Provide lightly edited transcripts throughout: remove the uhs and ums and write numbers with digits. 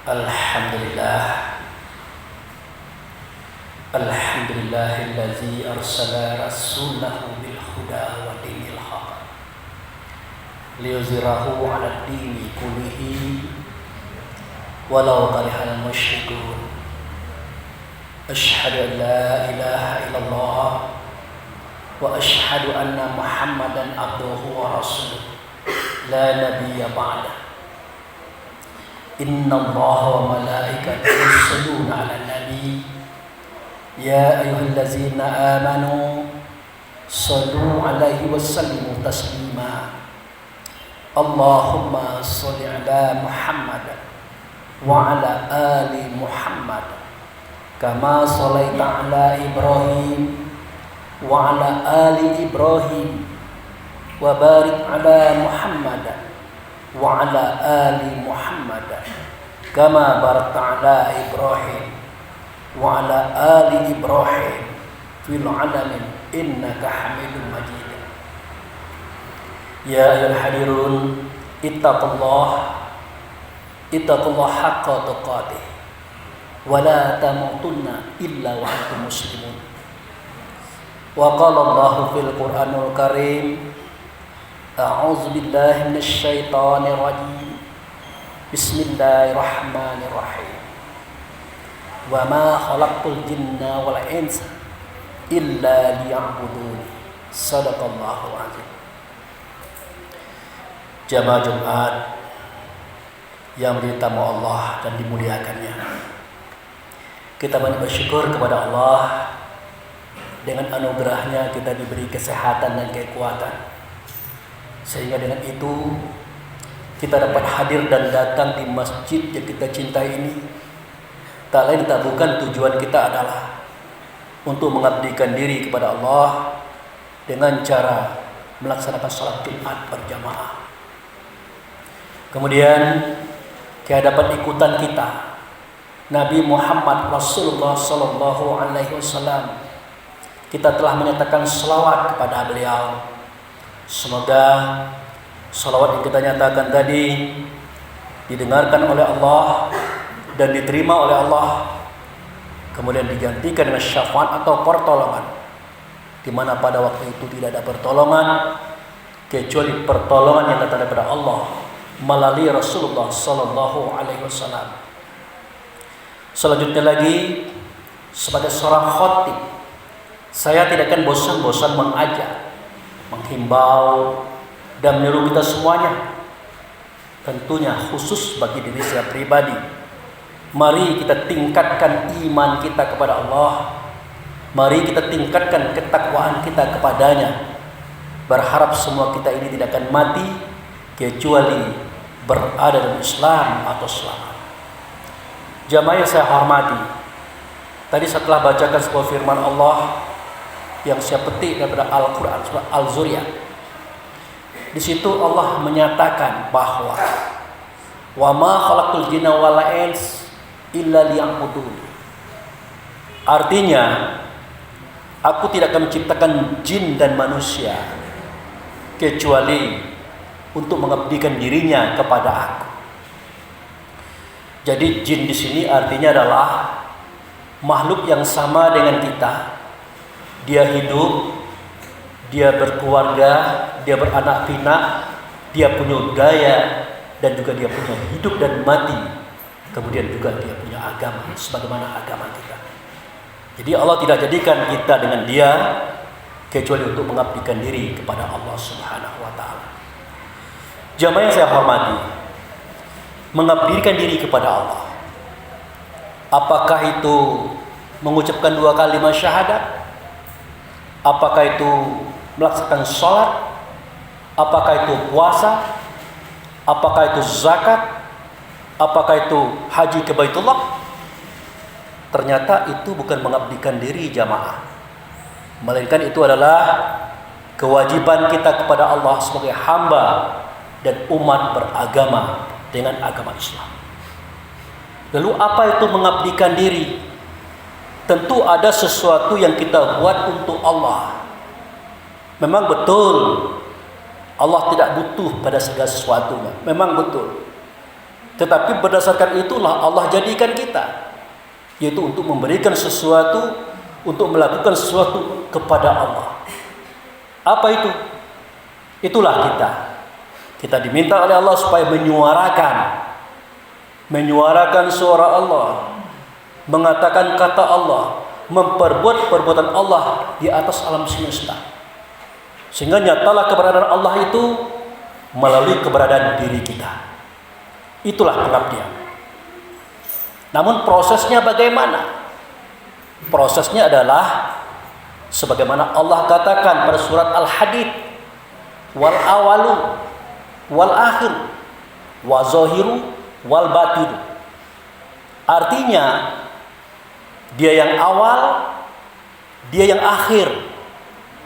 Alhamdulillah. Alhamdulillahillazi arsala rasulahu bil huda wa dinil haq liyuzhirahu 'ala ad-dini kullihi walau karihal musyrikun. Asyhadu an la ilaha illallah wa asyhadu anna Muhammadan abduhu wa rasuluh la nabiyya ba'dah. Inna Allaha wa malaikatahu yusholluna 'alan nabi ya ayyuhallazina amanu shallu 'alaihi wa sallimu taslima. Allahumma shalli 'ala Muhammad wa 'ala ali Muhammad kama shallaita 'ala Ibrahim wa 'ala ali Ibrahim wa barik 'ala Muhammad wa 'ala ali Muhammad kama barakta 'ala Ibrahim wa 'ala ali Ibrahim fil 'alamin innaka Hamidum Majid. Ya ayyuhal hadirun ittaqullaha haqqa tuqatih wa la tamutunna illa wa antum muslimun. Wa qala Allahu fil Qur'anil Karim, a'udzu billahi minasy syaithanir rajim. Bismillahirrahmanirrahim. Wa ma khalaqtul jinna wal insa illa liya'budun. Shadaqallahu azim. Jamaah Jumat yang ditamu Allah dan dimuliakannya, kita banyak bersyukur kepada Allah. Dengan anugerahnya kita diberi kesehatan dan kekuatan, sehingga dengan itu kita dapat hadir dan datang di masjid yang kita cintai ini. Tak lain tak bukan tujuan kita adalah untuk mengabdikan diri kepada Allah dengan cara melaksanakan salat Jumat berjamaah. Kemudian di hadapan ikutan kita Nabi Muhammad Rasulullah sallallahu alaihi wasallam, kita telah menyatakan selawat kepada beliau. Semoga selawat yang kita nyatakan tadi didengarkan oleh Allah dan diterima oleh Allah, kemudian digantikan dengan syafaat atau pertolongan, di mana pada waktu itu tidak ada pertolongan kecuali pertolongan yang datang daripada Allah melalui Rasulullah sallallahu alaihi wasallam. Selanjutnya lagi, sebagai seorang khatib, saya tidak akan bosan-bosan mengajak, menghimbau dan menyeru kita semuanya, tentunya khusus bagi diri saya pribadi. Mari kita tingkatkan iman kita kepada Allah. Mari kita tingkatkan ketakwaan kita kepadanya. Berharap semua kita ini tidak akan mati kecuali berada dalam Islam atau selamat. Jamaah yang saya hormati, tadi setelah bacakan sebuah firman Allah yang saya petik daripada Al-Quran surah Al-Zuriyat, di situ Allah menyatakan bahwa wa ma khalaqtul jinna wal ins illa liya'budun. Artinya, aku tidak akan menciptakan jin dan manusia kecuali untuk mengabdikan dirinya kepada aku. Jadi jin di sini artinya adalah makhluk yang sama dengan kita. Dia hidup, dia berkeluarga, dia beranak pinak, dia punya gaya, dan juga dia punya hidup dan mati. Kemudian juga dia punya agama, sebagaimana agama kita. Jadi Allah tidak jadikan kita dengan dia kecuali untuk mengabdikan diri kepada Allah Subhanahu wa ta'ala. Jamaah yang saya hormati, mengabdikan diri kepada Allah, apakah itu mengucapkan 2 kalimat syahadat? Apakah itu melaksanakan sholat? Apakah itu puasa? Apakah itu zakat? Apakah itu haji ke Baitullah? Ternyata itu bukan mengabdikan diri jamaah, melainkan itu adalah kewajiban kita kepada Allah sebagai hamba dan umat beragama dengan agama Islam. Lalu apa itu mengabdikan diri? Tentu ada sesuatu yang kita buat untuk Allah. Memang betul Allah tidak butuh pada segala sesuatunya, memang betul. Tetapi berdasarkan itulah Allah jadikan kita, yaitu untuk memberikan sesuatu, untuk melakukan sesuatu kepada Allah. Apa itu? Itulah kita. Kita diminta oleh Allah supaya menyuarakan suara Allah, mengatakan kata Allah, memperbuat perbuatan Allah di atas alam semesta. Sehingga nyatalah keberadaan Allah itu melalui keberadaan diri kita. Itulah pengabdian. Namun prosesnya bagaimana? Prosesnya adalah sebagaimana Allah katakan pada surat Al-Hadid, wal awalu wal akhir wa zahiru wal batinu. Artinya dia yang awal, dia yang akhir,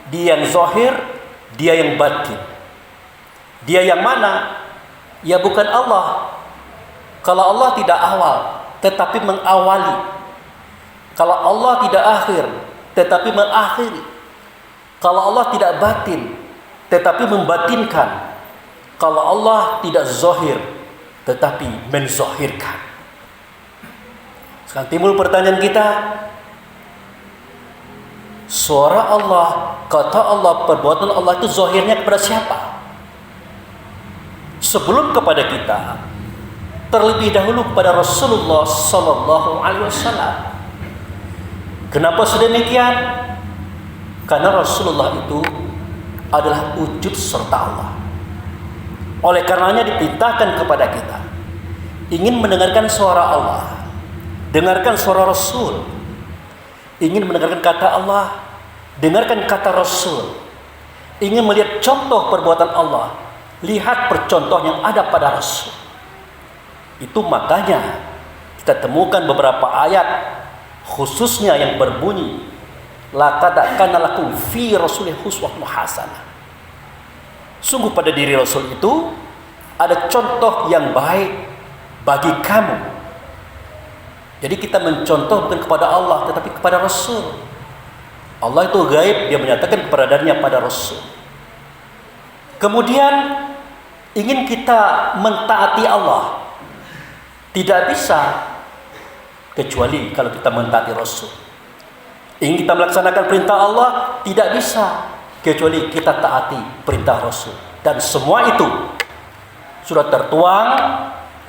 dia yang zahir, dia yang batin. Dia yang mana? Ya bukan Allah. Kalau Allah tidak awal tetapi mengawali, kalau Allah tidak akhir tetapi mengakhiri, kalau Allah tidak batin tetapi membatinkan, kalau Allah tidak zahir tetapi menzahirkan. Sekarang timbul pertanyaan kita, suara Allah, kata Allah, perbuatan Allah itu zahirnya kepada siapa? Sebelum kepada kita, terlebih dahulu kepada Rasulullah sallallahu alaihi wasallam. Kenapa sedemikian? Karena Rasulullah itu adalah wujud serta Allah. Oleh karenanya diperintahkan kepada kita ingin mendengarkan suara Allah, dengarkan suara Rasul. Ingin mendengarkan kata Allah, dengarkan kata Rasul. Ingin melihat contoh perbuatan Allah, lihat percontoh yang ada pada Rasul. Itu makanya kita temukan beberapa ayat khususnya yang berbunyi, laqad kana lakum fi rasulillahi uswatun hasanah. Sungguh pada diri Rasul itu ada contoh yang baik bagi kamu. Jadi kita mencontoh bukan kepada Allah tetapi kepada Rasul. Allah itu gaib, dia menyatakan keberadaannya pada Rasul. Kemudian ingin kita mentaati Allah, tidak bisa kecuali kalau kita mentaati Rasul. Ingin kita melaksanakan perintah Allah, tidak bisa kecuali kita taati perintah Rasul. Dan semua itu sudah tertuang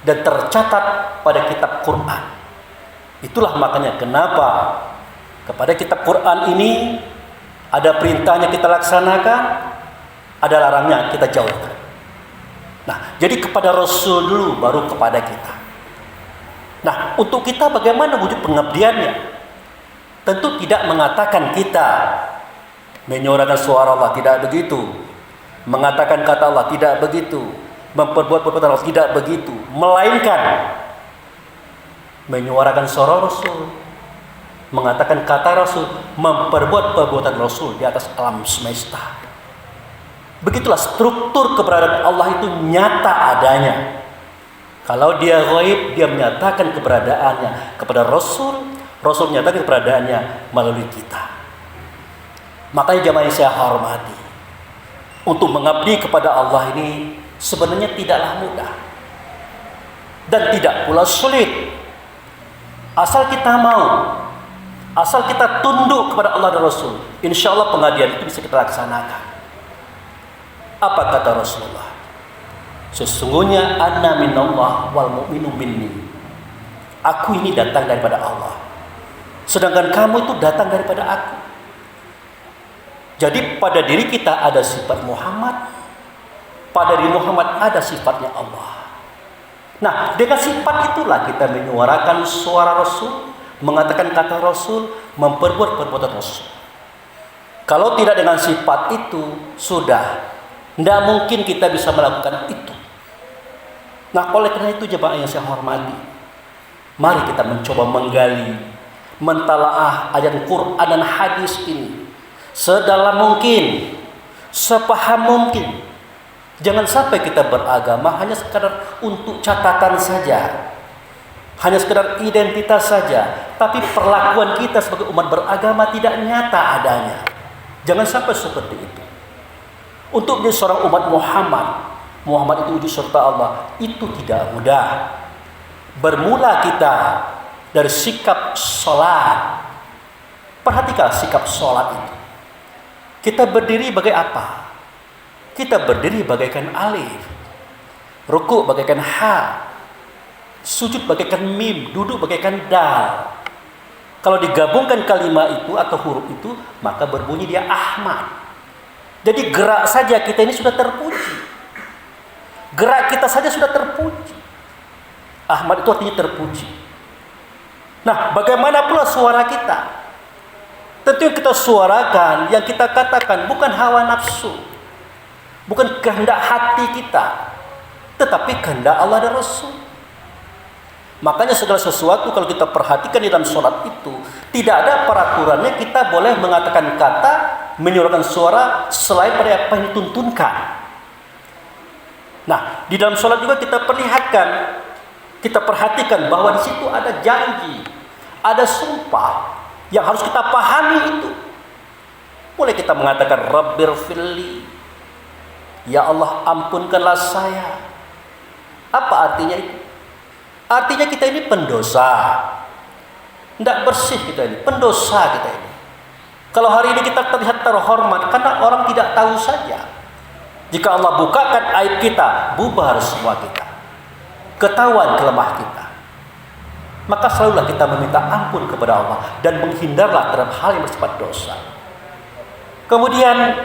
dan tercatat pada kitab Quran. Itulah makanya kenapa kepada kitab Quran ini ada perintahnya kita laksanakan, ada larangnya kita jauhkan. Nah, jadi kepada Rasul dulu baru kepada kita. Nah, untuk kita bagaimana wujud pengabdiannya? Tentu tidak mengatakan kita menyuarakan suara Allah, tidak begitu. Mengatakan kata Allah, tidak begitu. Memperbuat perbuatan Allah, tidak begitu. Melainkan menyuarakan suara Rasul, mengatakan kata Rasul, memperbuat perbuatan Rasul di atas alam semesta. Begitulah struktur keberadaan Allah itu nyata adanya. Kalau dia ghaib, dia menyatakan keberadaannya kepada Rasul, Rasul menyatakan keberadaannya melalui kita. Makanya jamaah yang saya hormati, untuk mengabdi kepada Allah ini sebenarnya tidaklah mudah dan tidak pula sulit. Asal kita mau, asal kita tunduk kepada Allah dan Rasul, insya Allah pengabdian itu bisa kita laksanakan. Apa kata Rasulullah? Sesungguhnya anna minallah wal mu'minu minni. Aku ini datang daripada Allah, sedangkan kamu itu datang daripada aku. Jadi pada diri kita ada sifat Muhammad, pada diri Muhammad ada sifatnya Allah. Nah, dengan sifat itulah kita menyuarakan suara Rasul, mengatakan kata Rasul, memperbuat perbuatan Rasul. Kalau tidak dengan sifat itu, sudah tidak mungkin kita bisa melakukan itu. Nah, oleh karena itu jemaah yang saya hormati, mari kita mencoba menggali, mentalaah ayat Quran dan hadis ini sedalam mungkin, sepaham mungkin. Jangan sampai kita beragama hanya sekadar untuk catatan saja, hanya sekadar identitas saja, tapi perlakuan kita sebagai umat beragama tidak nyata adanya. Jangan sampai seperti itu. Untuk menjadi seorang umat Muhammad, Muhammad itu wujud serta Allah, itu tidak mudah. Bermula kita dari sikap sholat. Perhatikan sikap sholat itu. Kita berdiri bagai apa? Kita berdiri bagaikan alif, rukuk bagaikan ha, sujud bagaikan mim, duduk bagaikan dal. Kalau digabungkan kalimat itu atau huruf itu, maka berbunyi dia Ahmad. Jadi gerak saja kita ini sudah terpuji. Gerak kita saja sudah terpuji. Ahmad itu artinya terpuji. Nah, bagaimana pula suara kita? Tentu yang kita suarakan, yang kita katakan bukan hawa nafsu, bukan kehendak hati kita, tetapi kehendak Allah dan Rasul. Makanya segala sesuatu kalau kita perhatikan di dalam sholat itu, tidak ada peraturannya kita boleh mengatakan kata, menyuarakan suara selain pada apa yang dituntunkan. Nah, di dalam sholat juga kita perhatikan bahwa di situ ada janji, ada sumpah yang harus kita pahami itu. Mulai kita mengatakan Rabbirfirli, ya Allah ampunkanlah saya. Apa artinya itu? Artinya kita ini pendosa, tidak bersih kita ini, pendosa kita ini. Kalau hari ini kita terlihat terhormat karena orang tidak tahu saja. Jika Allah bukakan aib kita, bubar semua kita, ketahuan kelemah kita. Maka selalulah kita meminta ampun kepada Allah dan menghindarlah terhadap hal yang bersifat dosa. Kemudian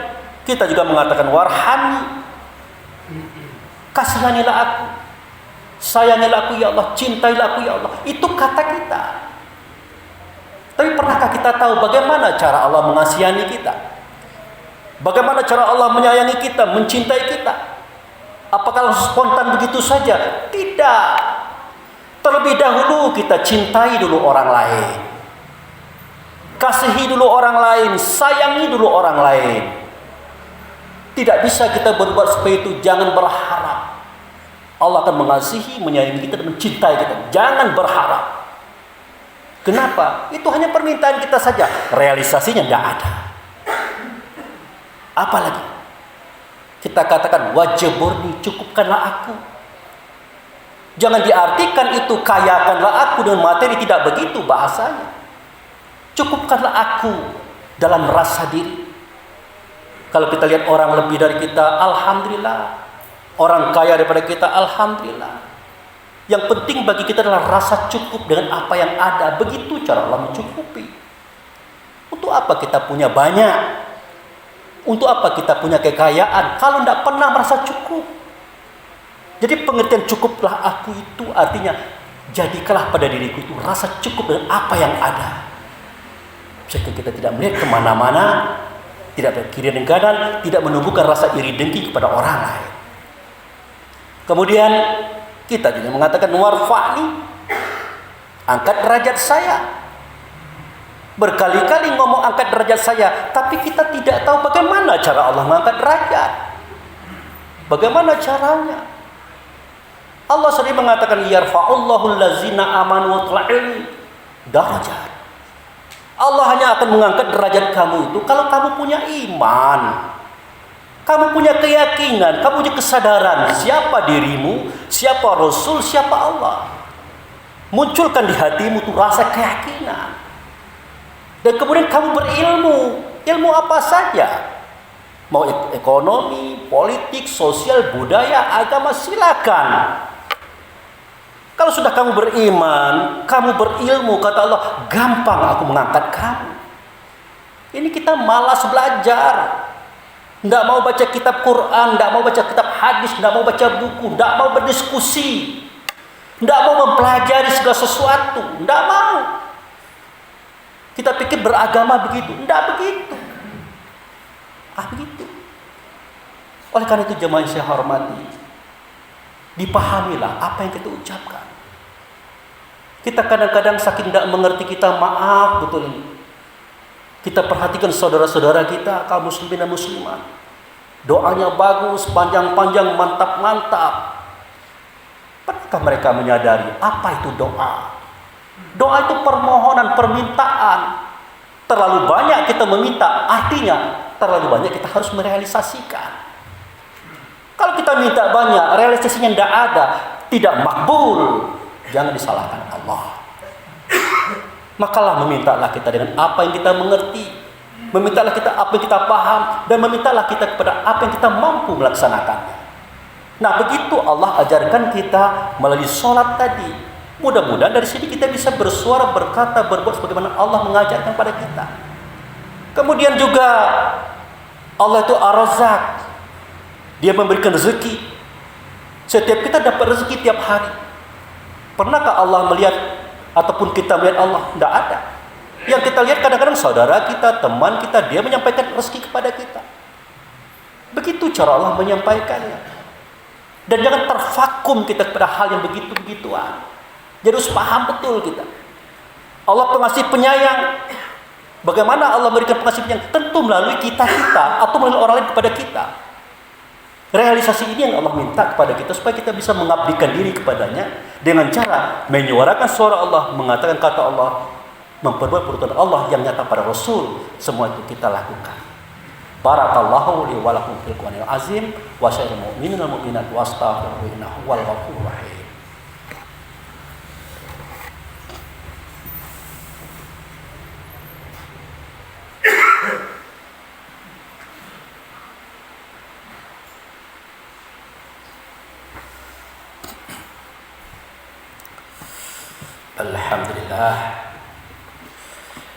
kita juga mengatakan warhamni, kasihanilah aku, sayangilah aku ya Allah, cintailah aku ya Allah. Itu kata kita. Tapi pernahkah kita tahu bagaimana cara Allah mengasihani kita? Bagaimana cara Allah menyayangi kita, mencintai kita? Apakah spontan begitu saja? Tidak. Terlebih dahulu kita cintai dulu orang lain. Kasihi dulu orang lain, sayangi dulu orang lain. Tidak bisa kita berbuat seperti itu, jangan berharap Allah akan mengasihi, menyayangi kita dan mencintai kita. Jangan berharap. Kenapa? Itu hanya permintaan kita saja, realisasinya tidak ada. Apalagi kita katakan wajiburni, cukupkanlah aku. Jangan diartikan itu kayakanlah aku dengan materi, tidak begitu bahasanya. Cukupkanlah aku dalam rasa diri. Kalau kita lihat orang lebih dari kita, alhamdulillah. Orang kaya daripada kita, alhamdulillah. Yang penting bagi kita adalah rasa cukup dengan apa yang ada. Begitu cara Allah mencukupi. Untuk apa kita punya banyak? Untuk apa kita punya kekayaan kalau tidak pernah merasa cukup? Jadi pengertian cukuplah aku itu artinya jadikanlah pada diriku itu rasa cukup dengan apa yang ada. Sehingga kita tidak melihat kemana-mana, tidak berkiri dan kanan, tidak menumbuhkan rasa iri dengki kepada orang lain. Kemudian kita juga mengatakan warfa'ni, angkat derajat saya. Berkali-kali ngomong angkat derajat saya, tapi kita tidak tahu bagaimana cara Allah mengangkat derajat. Bagaimana caranya? Allah sendiri mengatakan yarfa'ullahu allazina amanu wa ta'ilni darajat. Allah hanya akan mengangkat derajat kamu itu kalau kamu punya iman. Kamu punya keyakinan, kamu punya kesadaran siapa dirimu, siapa Rasul, siapa Allah. Munculkan di hatimu tuh rasa keyakinan. Dan kemudian kamu berilmu. Ilmu apa saja? Mau ekonomi, politik, sosial, budaya, agama, silakan. Kalau sudah kamu beriman, kamu berilmu, kata Allah, gampang aku mengangkat kamu. Ini kita malas belajar. Tidak mau baca kitab Quran, tidak mau baca kitab hadis, tidak mau baca buku, tidak mau berdiskusi, tidak mau mempelajari segala sesuatu, tidak mau. Kita pikir beragama begitu, tidak begitu. Begitu. Oleh karena itu jemaah yang saya hormati, dipahamilah apa yang kita ucapkan. Kita kadang-kadang saking tidak mengerti kita, maaf betul ini. Kita perhatikan saudara-saudara kita, kaum muslimin dan muslimat. Doanya bagus, panjang-panjang, mantap-mantap. Pernahkah mereka menyadari apa itu doa? Doa itu permohonan, permintaan. Terlalu banyak kita meminta, artinya terlalu banyak kita harus merealisasikan. Kalau kita minta banyak, realisasinya tidak ada, tidak makbul. Jangan disalahkan Allah. Makalah memintalah kita dengan apa yang kita mengerti, memintalah kita apa yang kita paham, dan memintalah kita kepada apa yang kita mampu melaksanakannya. Nah, begitu Allah ajarkan kita melalui sholat tadi. Mudah-mudahan dari sini kita bisa bersuara, berkata, berbuat sebagaimana Allah mengajarkan pada kita. Kemudian juga Allah itu Ar-Razzaq. Dia memberikan rezeki. Setiap kita dapat rezeki tiap hari. Pernahkah Allah melihat ataupun kita melihat Allah? Tidak ada. Yang kita lihat kadang-kadang saudara kita, teman kita, dia menyampaikan rezeki kepada kita. Begitu cara Allah menyampaikannya. Dan jangan tervakum kita kepada hal yang begitu-begituan. Jadi harus paham betul kita. Allah pengasih penyayang. Bagaimana Allah memberikan pengasih penyayang? Tentu melalui kita-kita atau melalui orang lain kepada kita. Realisasi ini yang Allah minta kepada kita supaya kita bisa mengabdikan diri kepadanya dengan cara menyuarakan suara Allah, mengatakan kata Allah, memperbuat perbuatan Allah yang nyata pada Rasul. Semua itu kita lakukan. Barakallahu li wa lakum fil Qur'anil azim wa sayyidil mu'minin wal mu'minat wa astaghfiruhu innahu wal ghafurur rahim.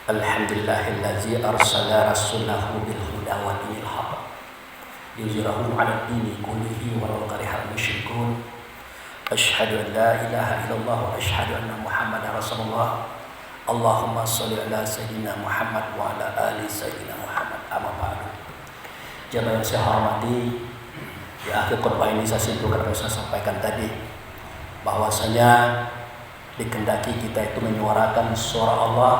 Alhamdulillahillazi arsala rasulahu bil huda wa dinil haqq liyuzhirahu 'ala ad-dini kullihi walau karihal musyrikun. Asyhadu an la ilaha illallah wa asyhadu anna Muhammadar Rasulullah. Allahumma shalli ala sayyidina Muhammad wa ala ali sayyidina Muhammad. Amma ba'du. Jamaah yang saya hormati, di akhir khutbah ini saya simpulkan apa yang saya sampaikan tadi, bahwasanya dikendaki kita itu menyuarakan suara Allah,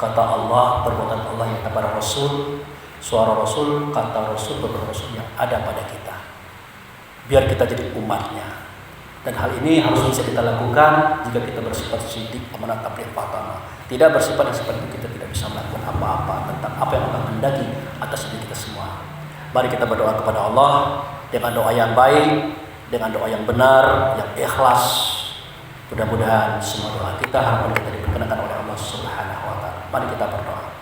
kata Allah, perbuatan Allah yang kepada Rasul, suara Rasul, kata Rasul, perbuatan Rasul yang ada pada kita. Biar kita jadi umatnya. Dan hal ini harus bisa kita lakukan jika kita bersifat sidik, amanat, tabligh, fatama. Tidak bersifat yang seperti itu, kita tidak bisa melakukan apa-apa tentang apa yang Allah kehendaki atas diri kita semua. Mari kita berdoa kepada Allah dengan doa yang baik, dengan doa yang benar, yang ikhlas. Mudah-mudahan semua doa kita, harapan kita diperkenakan oleh Allah Subhanahu wa taala. Mari kita berdoa.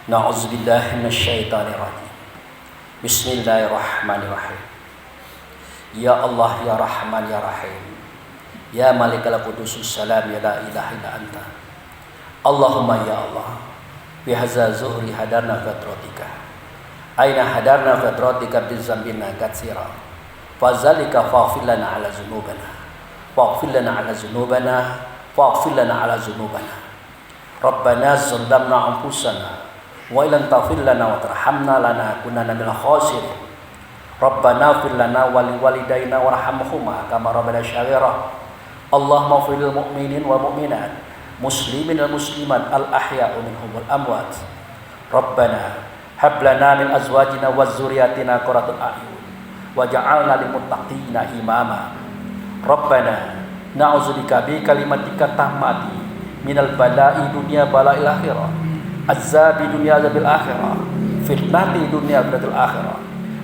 Na'udzubillahi minasyaitonirrajim. Bismillahirrahmanirrahim. Ya Allah, ya Rahman, ya Rahim. Ya Malikal Qudusus Salam, ya la ilaha illa anta. Allahumma ya Allah, bi hadza zuhri hadarna fitratika. Aina hadarna fitratika bi dzambina katsira. Fazalika faghfir lana ala dzunubana. Faghfir lana ala dzunubana, faghfir lana ala dzunubana. Rabbana zalamna anfusana wa illam taghfir lana wa tarhamna lanakunanna minal khasirin. Rabbana ighfir lana wa liwalidayna warhamhuma kama rabbana shaghira. Allahumma ighfir lil mu'minin wal mu'minat, muslimin wal muslimat, al ahya'u minhum wal amwat. Rabbana hab lana min azwajina wa dzurriyyatina qurrata a'yun waj'alna lil muttaqina imama. Rabbana na'udzubika bi kalimatika tammati minal bala'i dunya bala'il akhirah, azabi dunya azabil akhirah, fitnati dunya fitnatil akhirah,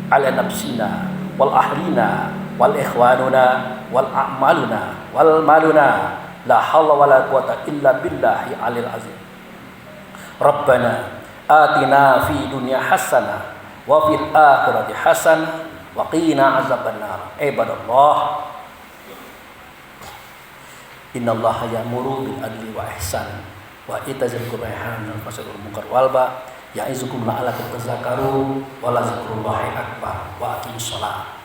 ala nafsina wal ahlina wal ikhwanuna wal a'maluna wal maluna la hawla wala quwata illa billahi alil azim. Rabbana atina fi dunya hasanah wa fil akhirati hasanah wa qina azabannar. Ibadallah, innallaha ya'muru bil adli wa ihsan wa ita'i dzil qurba wal fasl wal munkar wal ba ya'izukum la'allakum tadhakkarun wa la dzikrullahi akbar wa aqimus shalah.